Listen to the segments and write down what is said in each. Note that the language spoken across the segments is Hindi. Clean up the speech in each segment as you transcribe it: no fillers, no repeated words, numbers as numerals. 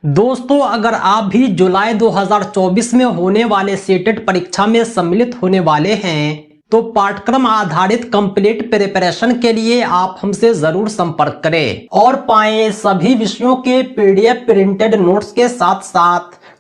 दोस्तों, अगर आप भी जुलाई 2024 में होने वाले सीटेट परीक्षा में सम्मिलित होने वाले हैं तो पाठ्यक्रम आधारित कंप्लीट प्रिपरेशन के लिए आप हमसे जरूर संपर्क करें और पाएं सभी विषयों के पीडीएफ प्रिंटेड नोट्स के साथ साथ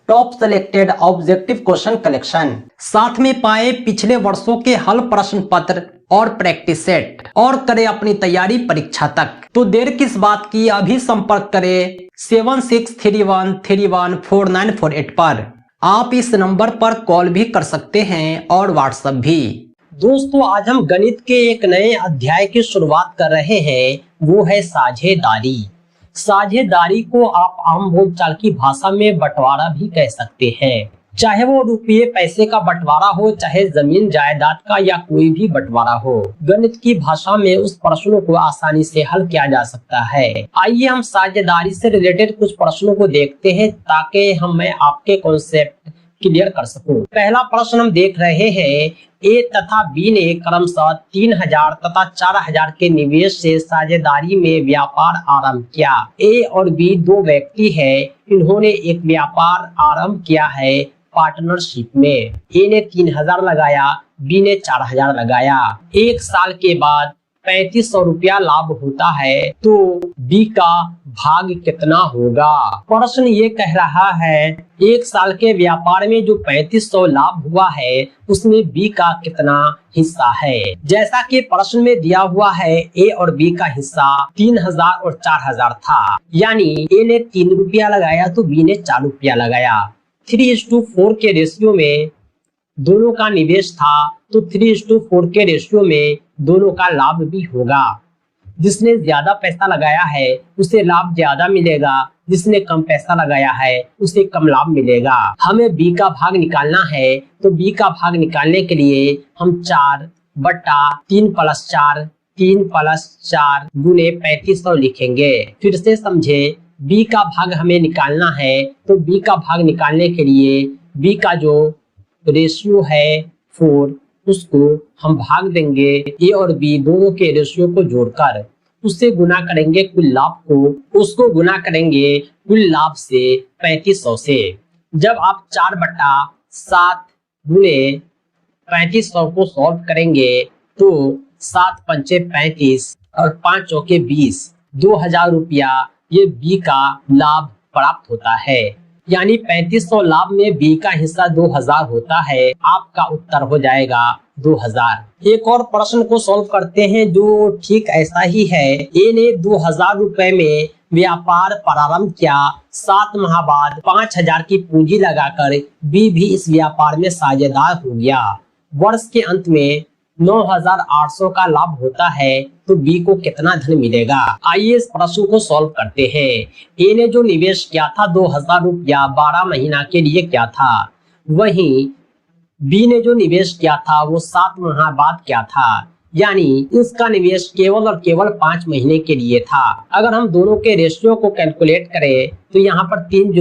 top selected objective question collection, साथ में पाए पिछले वर्षों के हल प्रश्न पत्र और प्रैक्टिस सेट और करें अपनी तैयारी परीक्षा तक। तो देर किस बात की, अभी संपर्क करें 7631314948 पर। आप इस नंबर पर कॉल भी कर सकते हैं और व्हाट्सएप भी। दोस्तों, आज हम गणित के एक नए अध्याय की शुरुआत कर रहे हैं, वो है साझेदारी। साझेदारी को आप आम बोलचाल की भाषा में बंटवारा भी कह सकते हैं, चाहे वो रुपये पैसे का बंटवारा हो, चाहे जमीन जायदाद का या कोई भी बंटवारा हो। गणित की भाषा में उस प्रश्नों को आसानी से हल किया जा सकता है। आइए हम साझेदारी से रिलेटेड कुछ प्रश्नों को देखते हैं ताकि मैं आपके कॉन्सेप्ट क्लियर कर सकूं। पहला प्रश्न हम देख रहे हैं, ए तथा बी ने क्रमशः 3000 तथा 4000 के निवेश से साझेदारी में व्यापार आरंभ किया। ए और बी दो व्यक्ति हैं, इन्होंने एक व्यापार आरंभ किया है पार्टनरशिप में। ए ने 3000 लगाया, बी ने 4000 लगाया। एक साल के बाद 3500 रुपया लाभ होता है, तो बी का भाग कितना होगा? प्रश्न ये कह रहा है एक साल के व्यापार में जो 3500 लाभ हुआ है उसमें बी का कितना हिस्सा है। जैसा कि प्रश्न में दिया हुआ है, ए और बी का हिस्सा 3000 और 4000 था, यानी ए ने 3 रुपया लगाया तो बी ने 4 रुपया लगाया। 3:4 के रेशियो में दोनों का निवेश था, तो 3:4 के रेशियो में दोनों का लाभ भी होगा। जिसने ज्यादा पैसा लगाया है उसे लाभ ज्यादा मिलेगा, जिसने कम पैसा लगाया है उसे कम लाभ मिलेगा। हमें बी का भाग निकालना है, तो बी का भाग निकालने के लिए हम 4/3+4 गुने 3500 लिखेंगे। फिर से समझे, बी का भाग हमें निकालना है, तो बी का भाग निकालने के लिए बी का जो रेशियो है 4, उसको हम भाग देंगे ए और बी दोनों के रेशियो को जोड़कर, उससे गुना करेंगे कुल लाभ को, उसको गुना करेंगे कुल लाभ से 3500 से। जब आप 4/7 गुने 3500 को सॉल्व करेंगे तो 7 पंचे 35 और 5 चौके 20, 2000 रुपया ये बी का लाभ प्राप्त होता है। यानी 3500 लाभ में बी का हिस्सा 2000 होता है। आपका उत्तर हो जाएगा 2000। एक और प्रश्न को सॉल्व करते हैं जो ठीक ऐसा ही है। ए ने 2000 रुपए में व्यापार प्रारंभ किया, 7 माह बाद 5000 की पूंजी लगाकर बी भी इस व्यापार में साझेदार हो गया। वर्ष के अंत में 9800 का लाभ होता है, तो बी को कितना धन मिलेगा? आइए इस प्रश्न को सॉल्व करते हैं। ए ने जो निवेश किया था 2000 रुपया 12 महीना के लिए किया था, वहीं बी ने जो निवेश किया था वो 7 माह बाद किया था, यानी इसका निवेश केवल और केवल 5 महीने के लिए था। अगर हम दोनों के रेशियो को कैलकुलेट करें तो यहाँ पर 3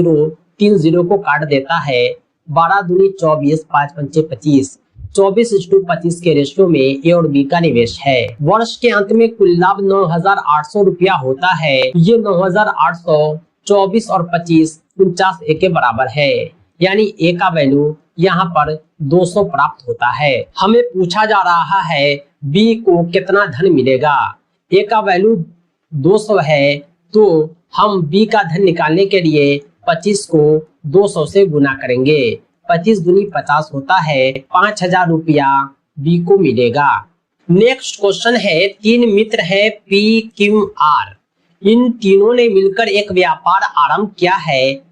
0 को काट देता है। 12 दूनी 24, 5 पंचे 25, 24:25 के रेशियो में ए और बी का निवेश है। वर्ष के अंत में कुल लाभ 9800 रुपया होता है। ये 9800 24 और 25 49 ए के बराबर है, यानी ए का वैल्यू यहाँ पर 200 प्राप्त होता है। हमें पूछा जा रहा है बी को कितना धन मिलेगा। ए का वैल्यू 200 है, तो हम बी का धन निकालने के लिए 25 को 200 से गुना करेंगे। 25 दूनी 50 होता है, 5000 रुपया बी को मिलेगा। नेक्स्ट क्वेश्चन है, 3 मित्र है पी क्यू आर, इन तीनों ने मिलकर एक व्यापार आरंभ किया है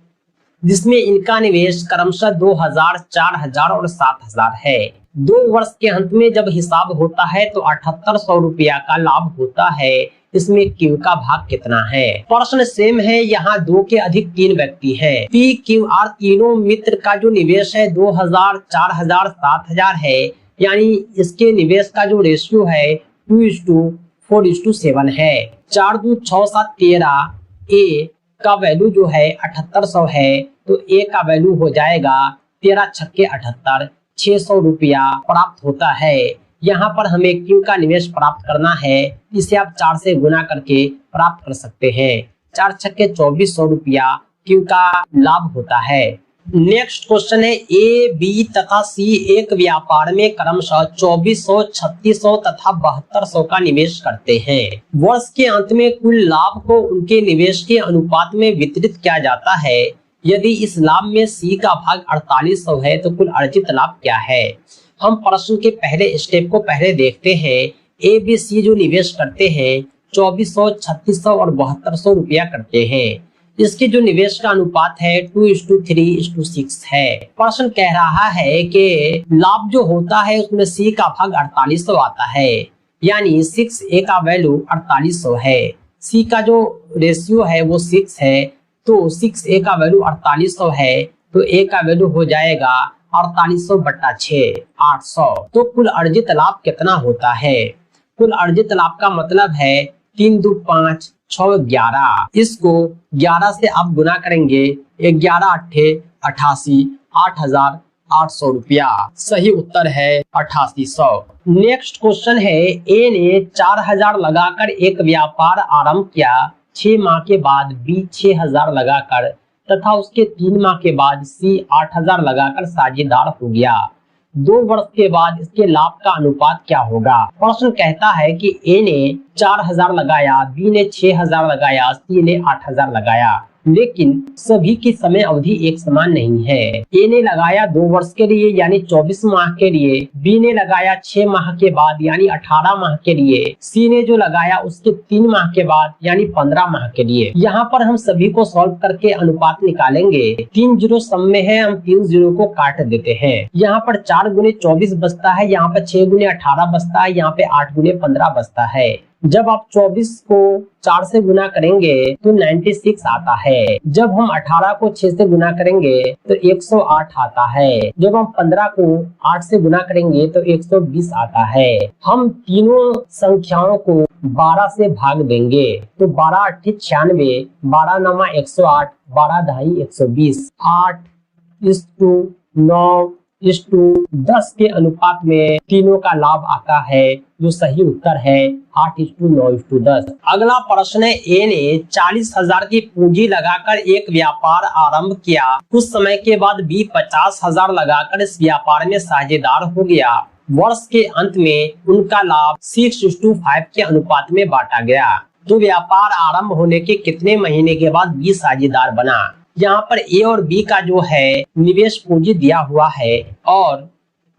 जिसमें इनका निवेश क्रमशः 2000, 4000 और 7000 है। 2 वर्ष के अंत में जब हिसाब होता है तो 7800 रुपया का लाभ होता है। इसमें क्यू का भाग कितना है? प्रश्न सेम है, यहाँ 2 के अधिक 3 व्यक्ति हैं। पी क्यू आर तीनों मित्र का जो निवेश है 2000, 4000, 7000 है, यानी इसके निवेश का जो रेशियो है 2:4:7 है। 4 दूनी 6 7 13। ए का वैल्यू जो है 7800 है, तो ए का वैल्यू हो जाएगा 13 छक्के 78, 600 रुपया प्राप्त होता है। यहाँ पर हमें क्यू का निवेश प्राप्त करना है, इसे आप 4 से गुना करके प्राप्त कर सकते हैं। 4 छक्के 2400 रुपया का लाभ होता है। नेक्स्ट क्वेश्चन है ए, बी तथा सी एक व्यापार में क्रमशः 2400, 3600 तथा 7200 का निवेश करते हैं। वर्ष के अंत में कुल लाभ को उनके निवेश के अनुपात में वितरित किया जाता है। यदि इस लाभ में सी का भाग 4800 है तो कुल अर्जित लाभ क्या है। हम प्रश्न के पहले स्टेप को पहले देखते हैं। ए, बी, सी जो निवेश करते हैं 2400, 3600 और 7200 रुपया करते हैं। इसके जो निवेश का अनुपात है 2:3:6 है। प्रश्न कह रहा है कि लाभ जो होता है उसमें सी का भाग 4800 आता है, यानी 6A का वैल्यू 4800 है। सी का जो रेशियो है वो 6 है, तो 6A का वैल्यू 4800 है, तो A का वैल्यू हो जाएगा 4800/6, 800। तो कुल अर्जित लाभ कितना होता है। कुल अर्जित लाभ का मतलब है 3 2 5 6 11। इसको 11 से आप गुना करेंगे, 11 8 88, 8800 रुपया। सही उत्तर है 8800। नेक्स्ट क्वेश्चन है ए ने 4000 लगाकर एक व्यापार आरंभ किया। 6 माह के बाद बी 6000 लगाकर तथा उसके 3 माह के बाद सी 8000 लगाकर साझेदार हो गया। 2 वर्ष के बाद इसके लाभ का अनुपात क्या होगा। प्रश्न कहता है कि ए ने 4000 लगाया, बी ने 6000 लगाया, सी ने 8000 लगाया, लेकिन सभी की समय अवधि एक समान नहीं है। ए ने लगाया 2 वर्ष के लिए यानी 24 माह के लिए, बी ने लगाया 6 माह के बाद यानी 18 माह के लिए, सी ने जो लगाया उसके 3 माह के बाद यानी 15 माह के लिए। यहाँ पर हम सभी को सॉल्व करके अनुपात निकालेंगे। 3 जीरो सम में है, हम 3 जीरो को काट देते हैं। यहाँ पर 4 गुने 24 बचता है, यहाँ पर 6 गुने 18 बचता है, यहाँ पे 8 गुने 15 बचता है। जब आप 24 को 4 से गुना करेंगे तो 96 आता है। जब हम 18 को 6 से गुना करेंगे तो 108 आता है। जब हम 15 को 8 से गुना करेंगे तो 120 आता है। हम तीनों संख्याओं को 12 से भाग देंगे तो 12 8 96, 12 9 108, 12 ढाई 120, 8:9:10 के अनुपात में तीनों का लाभ आता है, जो सही उत्तर है 8:9:10। अगला प्रश्न है ए ने 40,000 की पूंजी लगाकर एक व्यापार आरंभ किया। कुछ समय के बाद बी 50,000 लगाकर इस व्यापार में साझेदार हो गया। वर्ष के अंत में उनका लाभ 6:5 के अनुपात में बांटा गया। तो व्यापार आरंभ होने के कितने महीने के बाद बी साझेदार बना। यहाँ पर ए और बी का जो है निवेश पूंजी दिया हुआ है और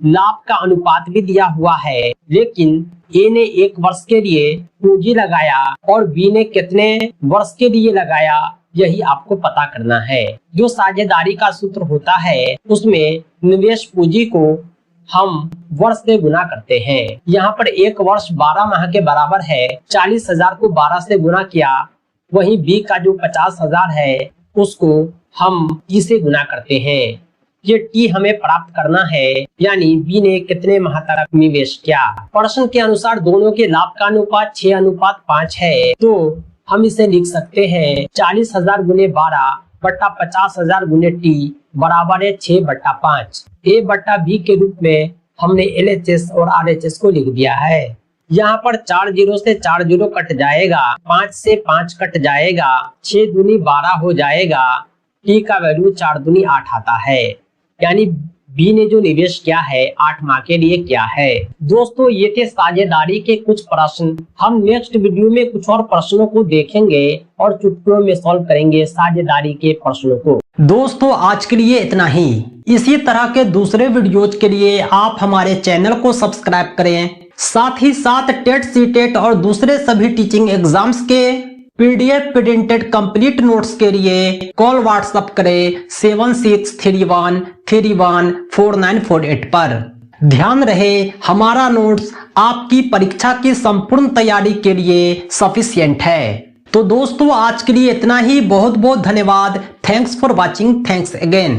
लाभ का अनुपात भी दिया हुआ है, लेकिन ए ने 1 वर्ष के लिए पूंजी लगाया और बी ने कितने वर्ष के लिए लगाया, यही आपको पता करना है। जो साझेदारी का सूत्र होता है उसमें निवेश पूंजी को हम वर्ष से गुना करते हैं। यहाँ पर 1 वर्ष 12 माह के बराबर है। 40,000 को 12 से गुना किया, वहीं बी का जो 50,000 है उसको हम टी से गुना करते हैं। ये टी हमें प्राप्त करना है, यानी बी ने कितने माह तक निवेश किया। प्रश्न के अनुसार दोनों के लाभ का अनुपात 6:5 है, तो हम इसे लिख सकते हैं 40,000 गुने 12 बट्टा 50,000 गुने टी बराबर है 6/5। ए बट्टा बी के रूप में हमने LHS और RHS को लिख दिया है। यहाँ पर 4 जीरो से 4 जीरो कट जाएगा, 5 से 5 कट जाएगा, 6 दूनी 12 हो जाएगा। टी का वैल्यू 4 दूनी 8 आता है, यानी बी ने जो निवेश किया है 8 माह के लिए किया है। दोस्तों ये थे साझेदारी के कुछ प्रश्न। हम नेक्स्ट वीडियो में कुछ और प्रश्नों को देखेंगे और चुटकियों में सॉल्व करेंगे साझेदारी के प्रश्नों को। दोस्तों आज के लिए इतना ही। इसी तरह के दूसरे वीडियोज के लिए आप हमारे चैनल को सब्सक्राइब करें। साथ ही साथ टेट, सीटेट और दूसरे सभी टीचिंग एग्जाम्स के PDF प्रिंटेड कंप्लीट नोट्स के लिए कॉल व्हाट्सएप करें 7631314948 पर। ध्यान रहे हमारा नोट्स आपकी परीक्षा की संपूर्ण तैयारी के लिए सफिशिएंट है। तो दोस्तों आज के लिए इतना ही। बहुत बहुत धन्यवाद। Thanks for watching. Thanks again.